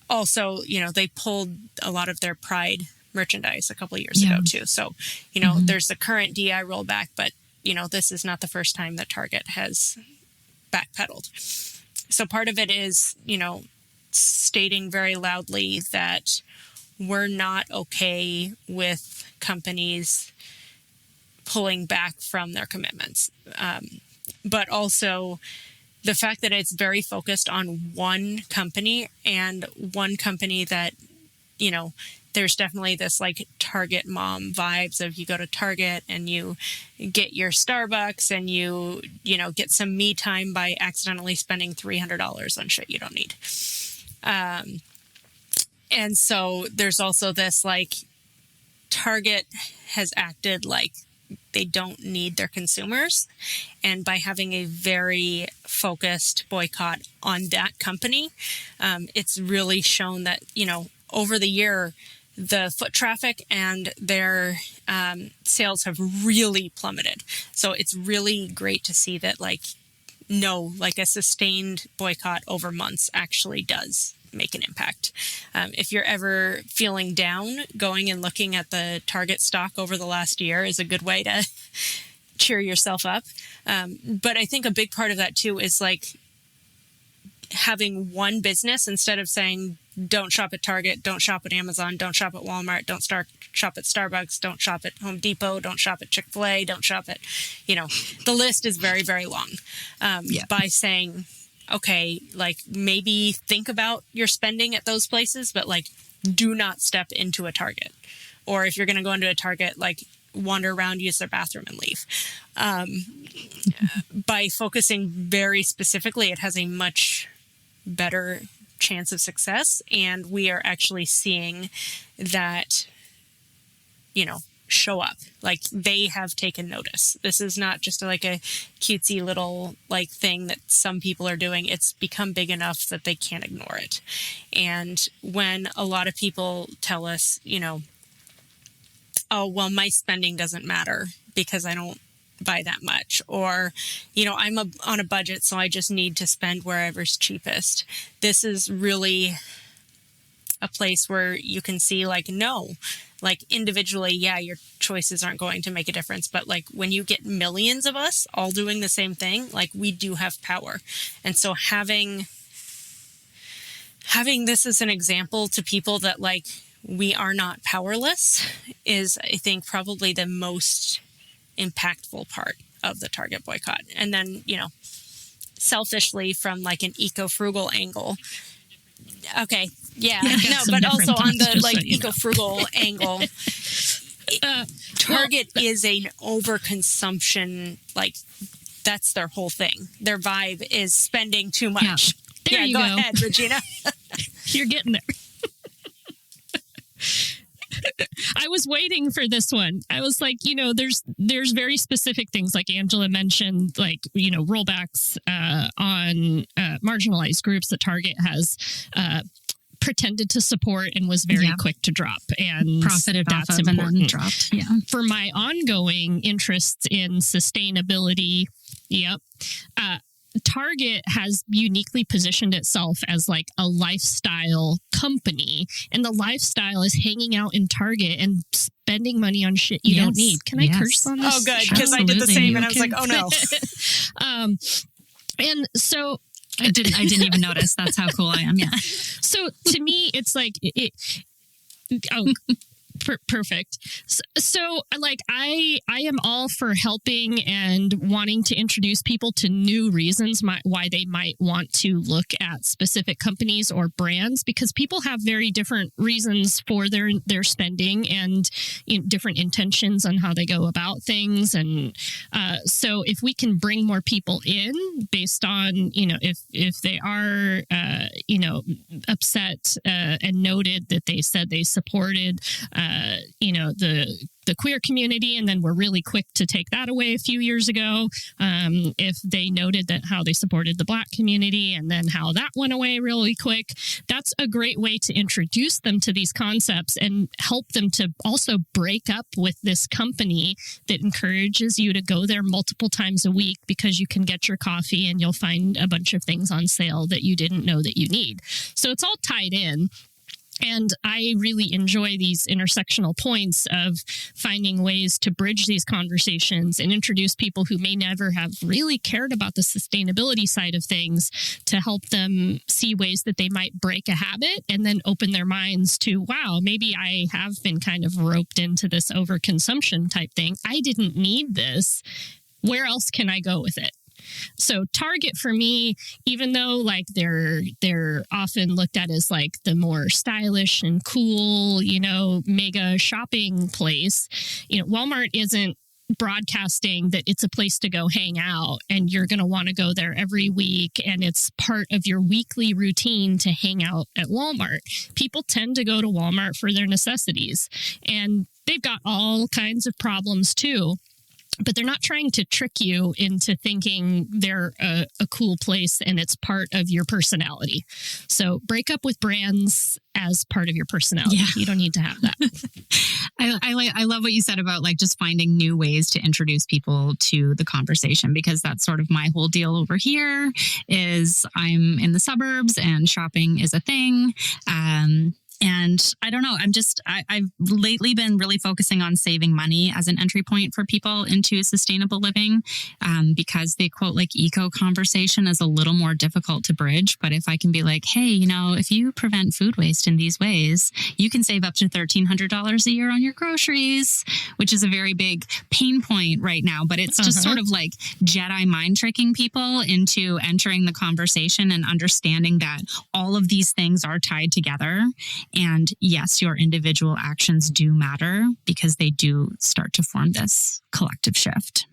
also they pulled a lot of their Pride merchandise a couple of years ago too. So there's the current DEI rollback, but this is not the first time that Target has backpedaled. So part of it is stating very loudly that we're not okay with companies pulling back from their commitments. But also the fact that it's very focused on one company, and one company that, there's definitely this Target mom vibes of you go to Target and you get your Starbucks and you get some me time by accidentally spending $300 on shit you don't need. And so there's also this Target has acted like they don't need their consumers. And by having a very focused boycott on that company, it's really shown that, over the year, the foot traffic and their sales have really plummeted. So it's really great to see that, a sustained boycott over months actually does make an impact. If you're ever feeling down, going and looking at the Target stock over the last year is a good way to cheer yourself up. But I think a big part of that too is having one business instead of saying, don't shop at Target, don't shop at Amazon, don't shop at Walmart, don't shop at Starbucks, don't shop at Home Depot, don't shop at Chick-fil-A, don't shop at, the list is very, very long. By saying, okay, maybe think about your spending at those places, but do not step into a Target. Or if you're going to go into a Target, wander around, use their bathroom and leave. By focusing very specifically, it has a much better chance of success. And we are actually seeing that, show up. They have taken notice. This is not just a cutesy little thing that some people are doing. It's become big enough that they can't ignore it. And when a lot of people tell us, oh, well, my spending doesn't matter because I don't buy that much, or, I'm on a budget, so I just need to spend wherever's cheapest. This is really a place where you can see no, individually, your choices aren't going to make a difference. But when you get millions of us all doing the same thing, we do have power. And so having this as an example to people that we are not powerless is, I think, probably the most impactful part of the Target boycott. And then, selfishly from an eco-frugal angle. Okay. Yeah. No, but also on the eco-frugal angle, Target is an overconsumption. That's their whole thing. Their vibe is spending too much. Yeah. There you go ahead, Regina. You're getting there. I was waiting for this one. I was there's very specific things like Angela mentioned, rollbacks on marginalized groups that Target has pretended to support and was very quick to drop, and profited that's off of important. And then dropped. Yeah. For my ongoing interests in sustainability, Target has uniquely positioned itself as a lifestyle company, and the lifestyle is hanging out in Target and spending money on shit you don't need. Can I curse on this? Oh, good, because I did the same, and I was oh no. And so I didn't even notice. That's how cool I am. Yeah. So to me, it's perfect. So I am all for helping and wanting to introduce people to new reasons why they might want to look at specific companies or brands, because people have very different reasons for their spending and different intentions on how they go about things. And so if we can bring more people in based on, if they are, upset and noted that they said they supported the queer community, and then we're really quick to take that away a few years ago. If they noted that how they supported the Black community and then how that went away really quick, that's a great way to introduce them to these concepts and help them to also break up with this company that encourages you to go there multiple times a week because you can get your coffee and you'll find a bunch of things on sale that you didn't know that you need. So it's all tied in. And I really enjoy these intersectional points of finding ways to bridge these conversations and introduce people who may never have really cared about the sustainability side of things to help them see ways that they might break a habit and then open their minds to, wow, maybe I have been kind of roped into this overconsumption type thing. I didn't need this. Where else can I go with it? So Target for me, even though they're often looked at as the more stylish and cool, mega shopping place, Walmart isn't broadcasting that it's a place to go hang out and you're going to want to go there every week and it's part of your weekly routine to hang out at Walmart. People tend to go to Walmart for their necessities, and they've got all kinds of problems too. but they're not trying to trick you into thinking they're a cool place and it's part of your personality. So break up with brands as part of your personality. Yeah. You don't need to have that. I love what you said about like just finding new ways to introduce people to the conversation, because that's sort of my whole deal over here is I'm in the suburbs and shopping is a thing. And I don't know, I've lately been really focusing on saving money as an entry point for people into sustainable living, because the quote like eco conversation is a little more difficult to bridge. But if I can be like, hey, you know, if you prevent food waste in these ways, you can save up to $1,300 a year on your groceries, which is a very big pain point right now. But it's just sort of like Jedi mind tricking people into entering the conversation and understanding that all of these things are tied together. And yes, your individual actions do matter because they do start to form this collective shift.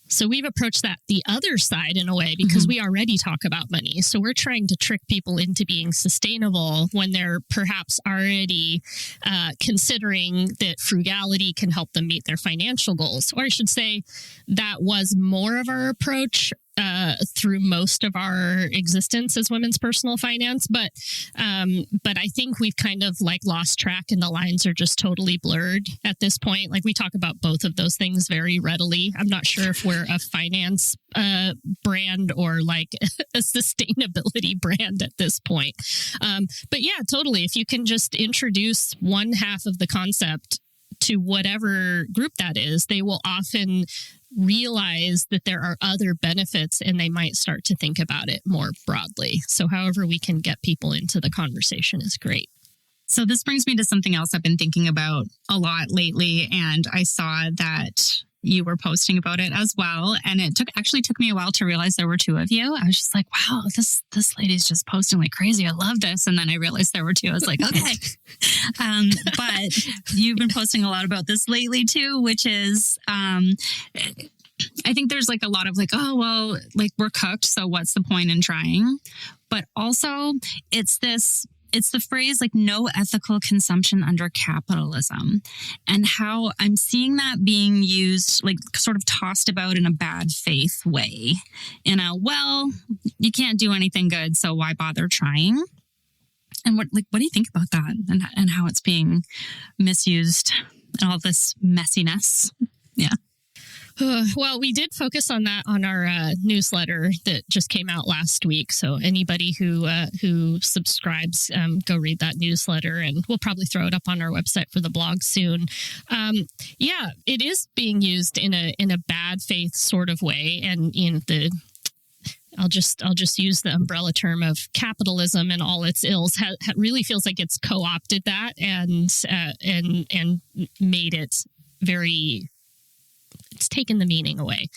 So we've approached that the other side in a way because we already talk about money. So we're trying to trick people into being sustainable when they're perhaps already considering that frugality can help them meet their financial goals. Or I should say that was more of our approach through most of our existence as women's personal finance. But I think we've kind of like lost track and the lines are just totally blurred at this point. Like we talk about both of those things very readily. I'm not sure if we're a finance brand or like a sustainability brand at this point. But yeah, totally. If you can just introduce one half of the concept to whatever group that is, they will often realize that there are other benefits and they might start to think about it more broadly. So however we can get people into the conversation is great. So this brings me to something else I've been thinking about a lot lately. And I saw that you were posting about it as well. And it actually took me a while to realize there were two of you. I was just like, wow, this lady's just posting like crazy. I love this. And then I realized there were two. I was like, okay. But you've been posting a lot about this lately too, which is, I think there's like a lot of like, oh, well, like we're cooked. So what's the point in trying? But also it's the phrase like no ethical consumption under capitalism, and how I'm seeing that being used, like sort of tossed about in a bad faith way. Well, you can't do anything good, so why bother trying? And what do you think about that and how it's being misused and all this messiness? Yeah. Well, we did focus on that on our newsletter that just came out last week. So anybody who subscribes, go read that newsletter, and we'll probably throw it up on our website for the blog soon. Yeah, it is being used in a bad faith sort of way, and I'll just use the umbrella term of capitalism and all its ills. Really feels like it's co-opted that and made it very. It's taken the meaning away.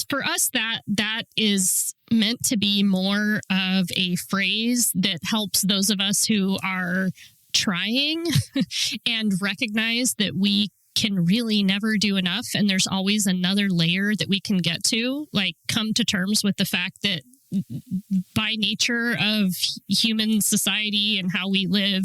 For us, that is meant to be more of a phrase that helps those of us who are trying and recognize that we can really never do enough. And there's always another layer that we can get to, like come to terms with the fact that by nature of human society and how we live,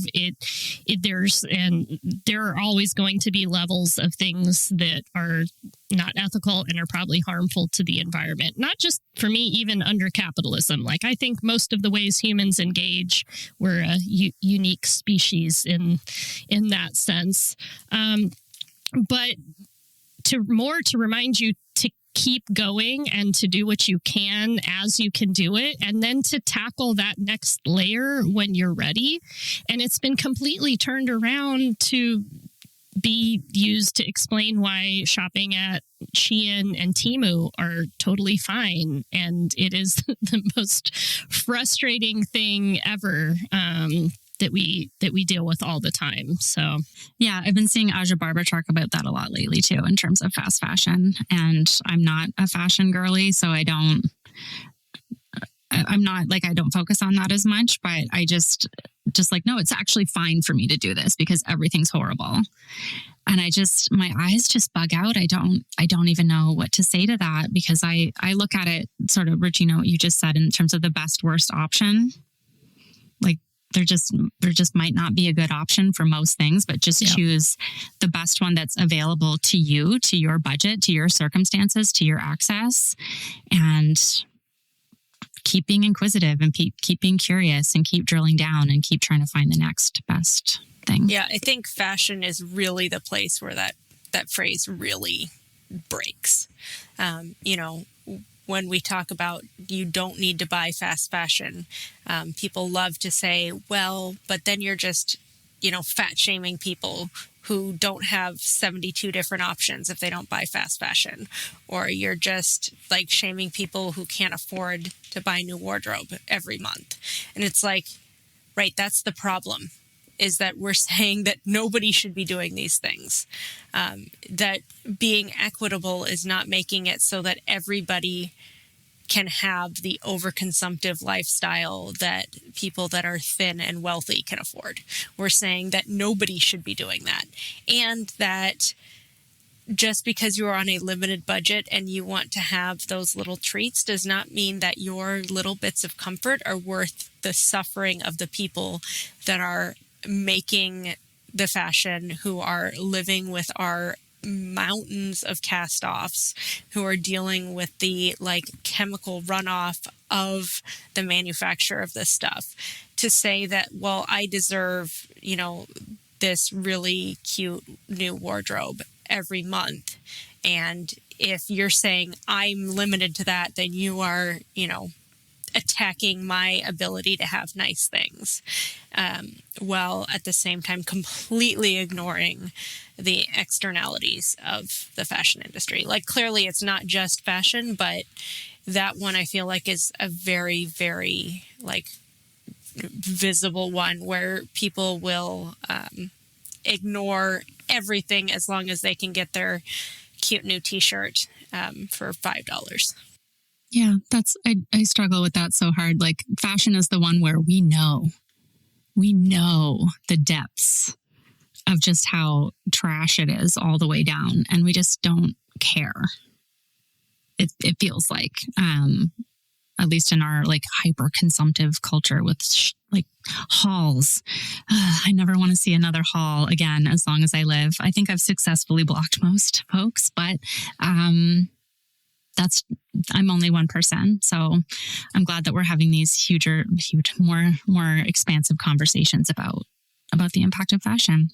there are always going to be levels of things that are not ethical and are probably harmful to the environment. Not just for me, even under capitalism. Like I think most of the ways humans engage, we're a unique species in that sense. But to remind you to keep going and to do what you can as you can do it, and then to tackle that next layer when you're ready. And it's been completely turned around to be used to explain why shopping at Shein and Temu are totally fine. And it is the most frustrating thing ever that we deal with all the time. So yeah, I've been seeing Aja Barber talk about that a lot lately too, in terms of fast fashion. And I'm not a fashion girly, so I don't focus on that as much, but I just like, no, it's actually fine for me to do this because everything's horrible. And my eyes just bug out. I don't even know what to say to that, because I look at it sort of, Regina, what you just said in terms of the best worst option. Like, there just might not be a good option for most things, but just choose the best one that's available to you, to your budget, to your circumstances, to your access, and keep being inquisitive and keep being curious and keep drilling down and keep trying to find the next best thing. Yeah, I think fashion is really the place where that phrase really breaks. When we talk about you don't need to buy fast fashion, people love to say, well, but then you're just, fat shaming people who don't have 72 different options if they don't buy fast fashion. Or you're just like shaming people who can't afford to buy new wardrobe every month. And it's like, right, that's the problem, is that we're saying that nobody should be doing these things. That being equitable is not making it so that everybody can have the overconsumptive lifestyle that people that are thin and wealthy can afford. We're saying that nobody should be doing that. And that just because you're on a limited budget and you want to have those little treats does not mean that your little bits of comfort are worth the suffering of the people that are making the fashion, who are living with our mountains of cast-offs, who are dealing with the chemical runoff of the manufacture of this stuff, to say that, well, I deserve, this really cute new wardrobe every month. And if you're saying I'm limited to that, then you are, attacking my ability to have nice things, while at the same time completely ignoring the externalities of the fashion industry. Clearly it's not just fashion, but that one I feel like is a very, very visible one where people will ignore everything as long as they can get their cute new t-shirt for $5. Yeah, I struggle with that so hard. Fashion is the one where we know the depths of just how trash it is all the way down, and we just don't care. It feels like, at least in our hyper consumptive culture with hauls. I never want to see another haul again as long as I live. I think I've successfully blocked most folks, but I'm only one person. So I'm glad that we're having these huge, more expansive conversations about the impact of fashion.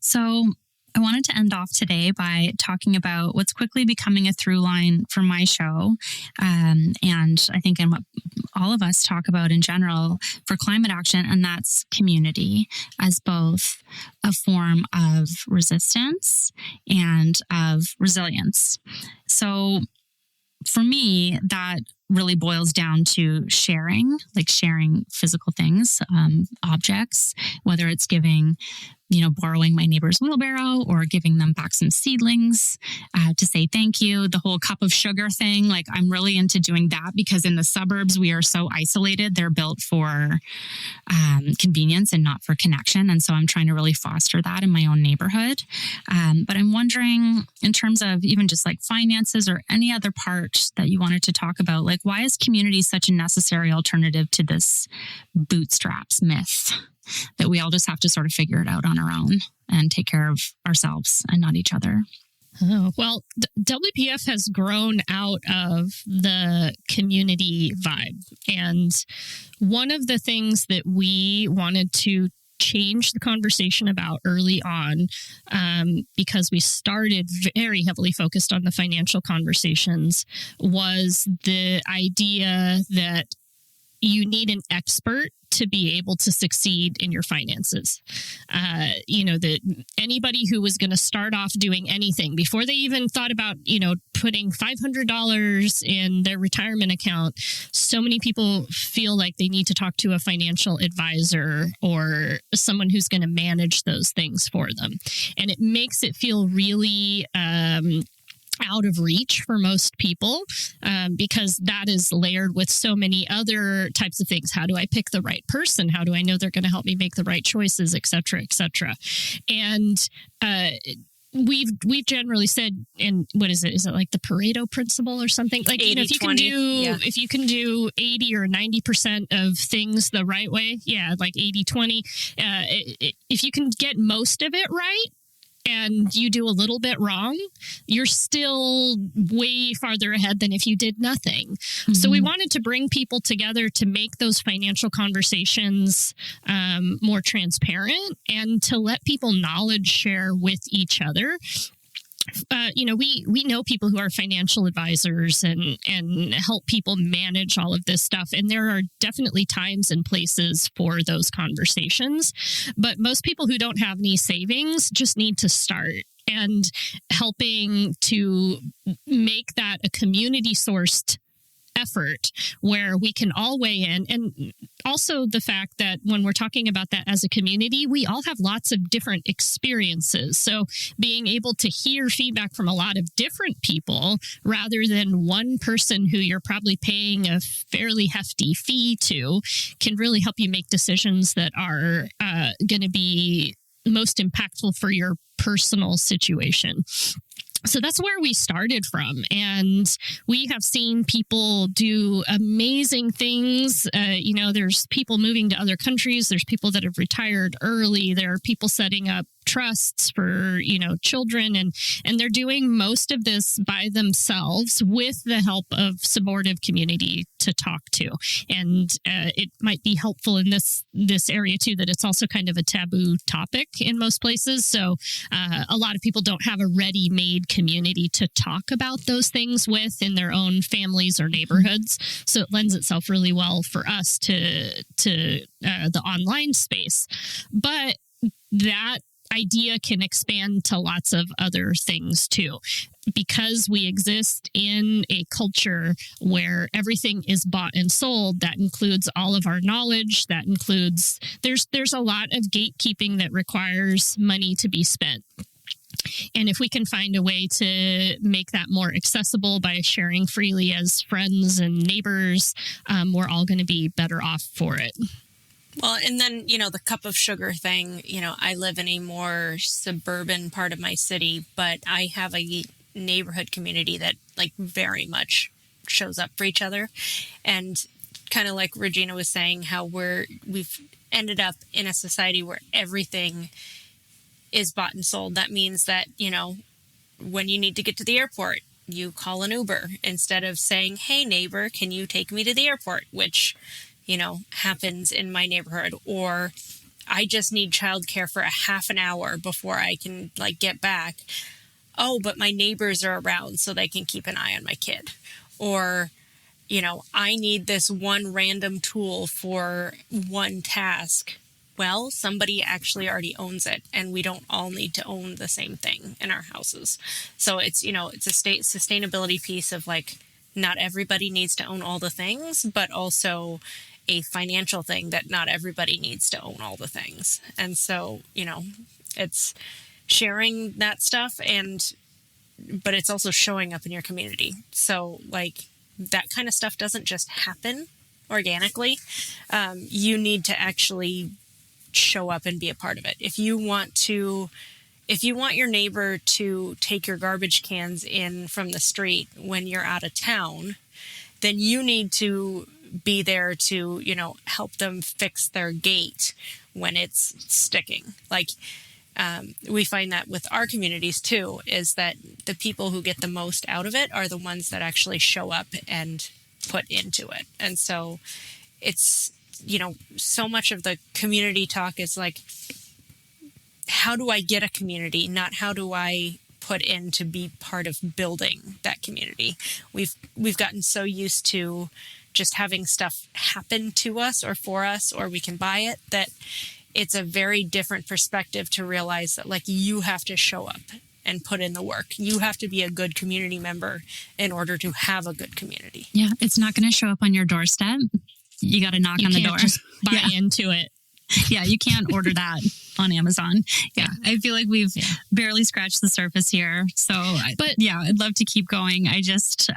So I wanted to end off today by talking about what's quickly becoming a through line for my show. And I think in what all of us talk about in general for climate action, and that's community as both a form of resistance and of resilience. So for me, that really boils down to sharing physical things, objects, whether it's borrowing my neighbor's wheelbarrow or giving them back some seedlings to say thank you. The whole cup of sugar thing, I'm really into doing that because in the suburbs, we are so isolated. They're built for convenience and not for connection. And so I'm trying to really foster that in my own neighborhood. But I'm wondering, in terms of even just finances or any other part that you wanted to talk about, why is community such a necessary alternative to this bootstraps myth that we all just have to sort of figure it out on our own and take care of ourselves and not each other? Oh, well, WPF has grown out of the community vibe. And one of the things that we wanted to change the conversation about early on, because we started very heavily focused on the financial conversations, was the idea that you need an expert to be able to succeed in your finances. That anybody who was going to start off doing anything before they even thought about, putting $500 in their retirement account, so many people feel like they need to talk to a financial advisor or someone who's going to manage those things for them. And it makes it feel really out of reach for most people, because that is layered with so many other types of things. How do I pick the right person? How do I know they're going to help me make the right choices, et cetera, et cetera? And we've generally said, and what is it? Is it like the Pareto principle or something? Like, 80, if you 20, if you can do 80 or 90% of things the right way, like 80-20, if you can get most of it right, and you do a little bit wrong, you're still way farther ahead than if you did nothing. Mm-hmm. So we wanted to bring people together to make those financial conversations more transparent and to let people knowledge share with each other. We know people who are financial advisors and help people manage all of this stuff. And there are definitely times and places for those conversations. But most people who don't have any savings just need to start. And helping to make that a community sourced effort where we can all weigh in. And also the fact that when we're talking about that as a community, we all have lots of different experiences. So being able to hear feedback from a lot of different people rather than one person who you're probably paying a fairly hefty fee to can really help you make decisions that are going to be most impactful for your personal situation. So that's where we started from. And we have seen people do amazing things. There's people moving to other countries. There's people that have retired early. There are people setting up trusts for, children. And they're doing most of this by themselves with the help of supportive community to talk to. And it might be helpful in this area too, that it's also kind of a taboo topic in most places. So a lot of people don't have a ready-made community to talk about those things with in their own families or neighborhoods. So it lends itself really well for us to the online space. But that idea can expand to lots of other things too, because we exist in a culture where everything is bought and sold. That includes all of our knowledge. That includes there's a lot of gatekeeping that requires money to be spent. And if we can find a way to make that more accessible by sharing freely as friends and neighbors, we're all going to be better off for it. Well, and then, the cup of sugar thing, I live in a more suburban part of my city, but I have a neighborhood community that very much shows up for each other. And kind of like Regina was saying, how we've ended up in a society where everything is bought and sold. That means that, when you need to get to the airport, you call an Uber instead of saying, hey, neighbor, can you take me to the airport? Which happens in my neighborhood. Or I just need childcare for a half an hour before I can get back. Oh, but my neighbors are around so they can keep an eye on my kid. Or, I need this one random tool for one task. Well, somebody actually already owns it, and we don't all need to own the same thing in our houses. So it's, it's a sustainability piece of not everybody needs to own all the things, but also a financial thing that not everybody needs to own all the things. And so, it's sharing that stuff but it's also showing up in your community. So that kind of stuff doesn't just happen organically. You need to actually show up and be a part of it. If you want your neighbor to take your garbage cans in from the street when you're out of town, then you need to be there to, help them fix their gate when it's sticking. We find that with our communities too, is that the people who get the most out of it are the ones that actually show up and put into it. And so it's, so much of the community talk is how do I get a community, not how do I put in to be part of building that community. We've gotten so used to just having stuff happen to us or for us, or we can buy it, that it's a very different perspective to realize that you have to show up and put in the work. You have to be a good community member in order to have a good community. Yeah, it's not going to show up on your doorstep. You got to knock on the door. Just buy into it. Yeah, you can't order that on Amazon. Yeah, I feel like we've barely scratched the surface here. So, I'd love to keep going. I just,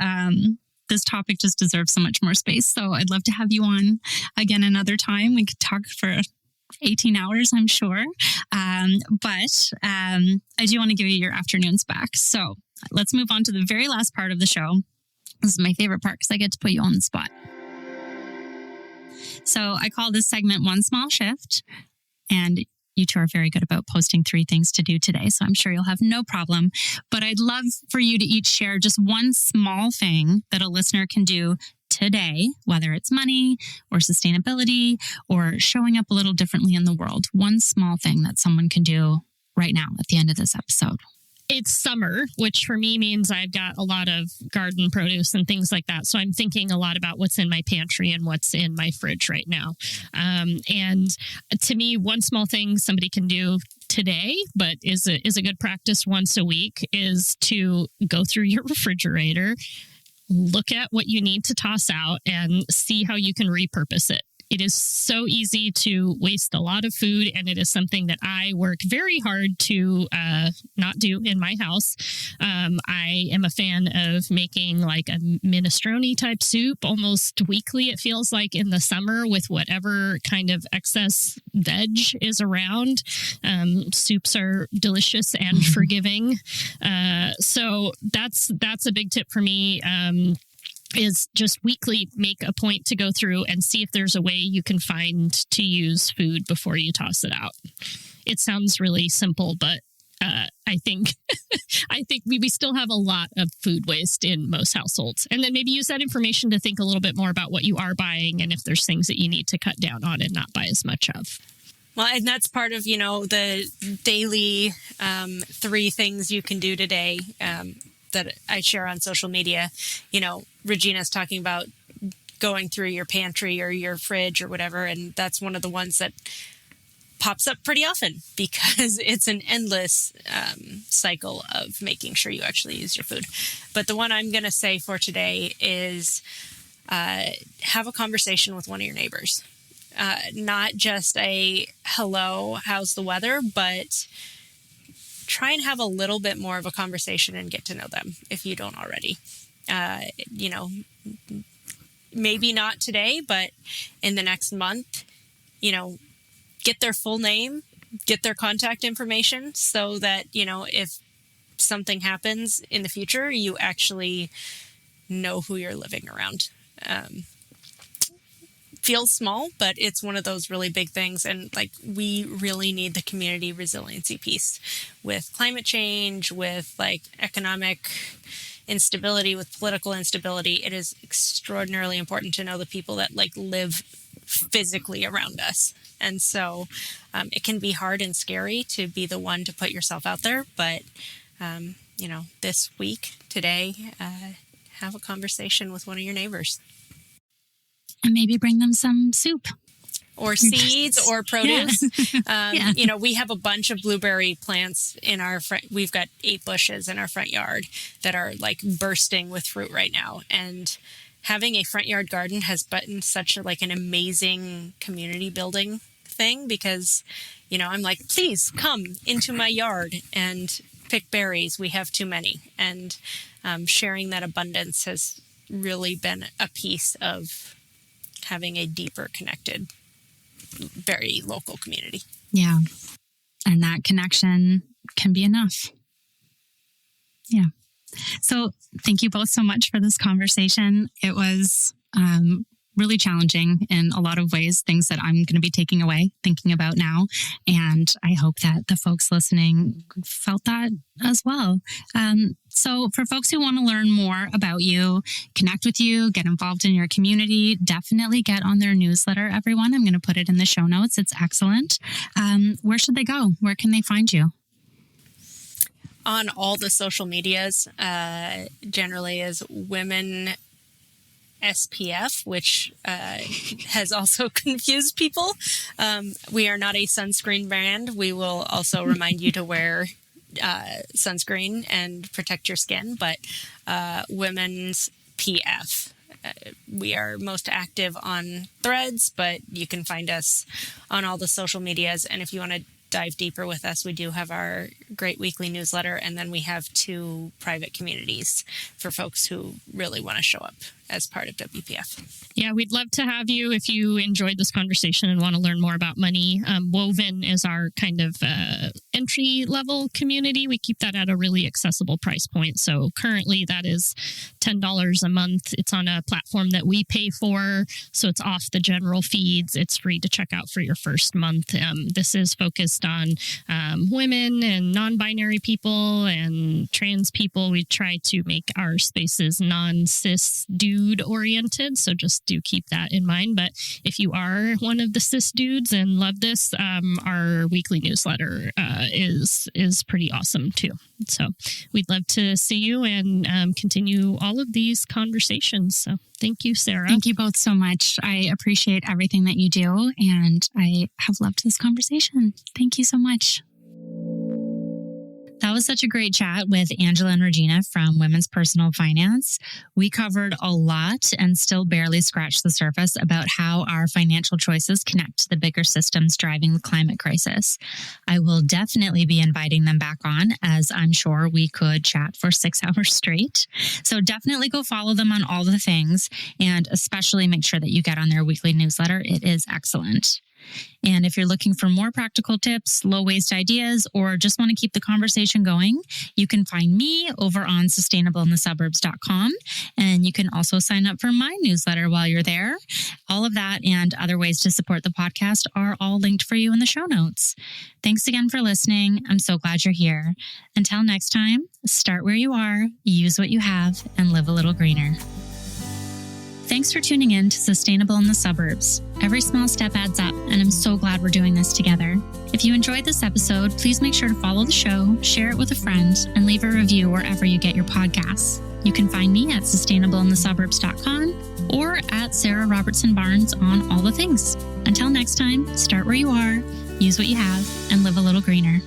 this topic just deserves so much more space. So I'd love to have you on again another time. We could talk for 18 hours, I'm sure. But I do want to give you your afternoons back. So let's move on to the very last part of the show. This is my favorite part because I get to put you on the spot. So I call this segment One Small Shift. And you two are very good about posting 3 things to do today, so I'm sure you'll have no problem. But I'd love for you to each share just one small thing that a listener can do today, whether it's money or sustainability or showing up a little differently in the world. One small thing that someone can do right now at the end of this episode. It's summer, which for me means I've got a lot of garden produce and things like that. So I'm thinking a lot about what's in my pantry and what's in my fridge right now. And to me, one small thing somebody can do today, but is a good practice once a week, is to go through your refrigerator, look at what you need to toss out, and see how you can repurpose it. It is so easy to waste a lot of food, and it is something that I work very hard to not do in my house. I am a fan of making like a minestrone type soup almost weekly, it feels like, in the summer with whatever kind of excess veg is around. Soups are delicious and forgiving. So that's a big tip for me. Is just weekly make a point to go through and see if there's a way you can find to use food before you toss it out. It sounds really simple, but I think we still have a lot of food waste in most households. And then maybe use that information to think a little bit more about what you are buying and if there's things that you need to cut down on and not buy as much of. Well, and that's part of, the daily 3 things you can do today that I share on social media. Regina's talking about going through your pantry or your fridge or whatever, and that's one of the ones that pops up pretty often because it's an endless cycle of making sure you actually use your food. But the one I'm going to say for today is have a conversation with one of your neighbors. Not just a hello, how's the weather, but try and have a little bit more of a conversation and get to know them if you don't already. Maybe not today, but in the next month, get their full name, get their contact information so that, if something happens in the future, you actually know who you're living around. Feels small, but it's one of those really big things. And we really need the community resiliency piece with climate change, with economic instability, with political instability. It is extraordinarily important to know the people that live physically around us. And so it can be hard and scary to be the one to put yourself out there. But, this week, today, have a conversation with one of your neighbors. And maybe bring them some soup. Or seeds or produce. Yeah. We have a bunch of blueberry plants in our front. We've got 8 bushes in our front yard that are bursting with fruit right now. And having a front yard garden has been such an amazing community building thing because, I'm please come into my yard and pick berries. We have too many. And sharing that abundance has really been a piece of having a deeper connected, very local community. Yeah. And that connection can be enough. Yeah. So thank you both so much for this conversation. It was really challenging in a lot of ways, things that I'm going to be taking away, thinking about now. And I hope that the folks listening felt that as well. So for folks who want to learn more about you, connect with you, get involved in your community, definitely get on their newsletter, everyone. I'm going to put it in the show notes. It's excellent. Where should they go? Where can they find you? On all the social medias, generally is Women SPF, which has also confused people. We are not a sunscreen brand. We will also remind you to wear sunscreen and protect your skin, but Women's PF. We are most active on Threads, but you can find us on all the social medias. And if you want to dive deeper with us, we do have our great weekly newsletter. And then we have 2 private communities for folks who really want to show up as part of WPF. Yeah, we'd love to have you if you enjoyed this conversation and want to learn more about money. Woven is our kind of entry-level community. We keep that at a really accessible price point. So currently that is $10 a month. It's on a platform that we pay for, so it's off the general feeds. It's free to check out for your first month. This is focused on women and non-binary people and trans people. We try to make our spaces non-cis dude-oriented, so just do keep that in mind. But if you are one of the cis dudes and love this, our weekly newsletter is pretty awesome too. So we'd love to see you and continue all of these conversations. So thank you, Sarah. Thank you both so much. I appreciate everything that you do, and I have loved this conversation. Thank you so much. That was such a great chat with Angela and Regina from Women's Personal Finance. We covered a lot and still barely scratched the surface about how our financial choices connect to the bigger systems driving the climate crisis. I will definitely be inviting them back on, as I'm sure we could chat for 6 hours straight. So definitely go follow them on all the things, and especially make sure that you get on their weekly newsletter. It is excellent. And if you're looking for more practical tips, low waste ideas, or just want to keep the conversation going, you can find me over on sustainableinthesuburbs.com. And you can also sign up for my newsletter while you're there. All of that and other ways to support the podcast are all linked for you in the show notes. Thanks again for listening. I'm so glad you're here. Until next time, start where you are, use what you have, and live a little greener. Thanks for tuning in to Sustainable in the Suburbs. Every small step adds up, and I'm so glad we're doing this together. If you enjoyed this episode, please make sure to follow the show, share it with a friend, and leave a review wherever you get your podcasts. You can find me at sustainableinthesuburbs.com or at Sarah Robertson Barnes on all the things. Until next time, start where you are, use what you have, and live a little greener.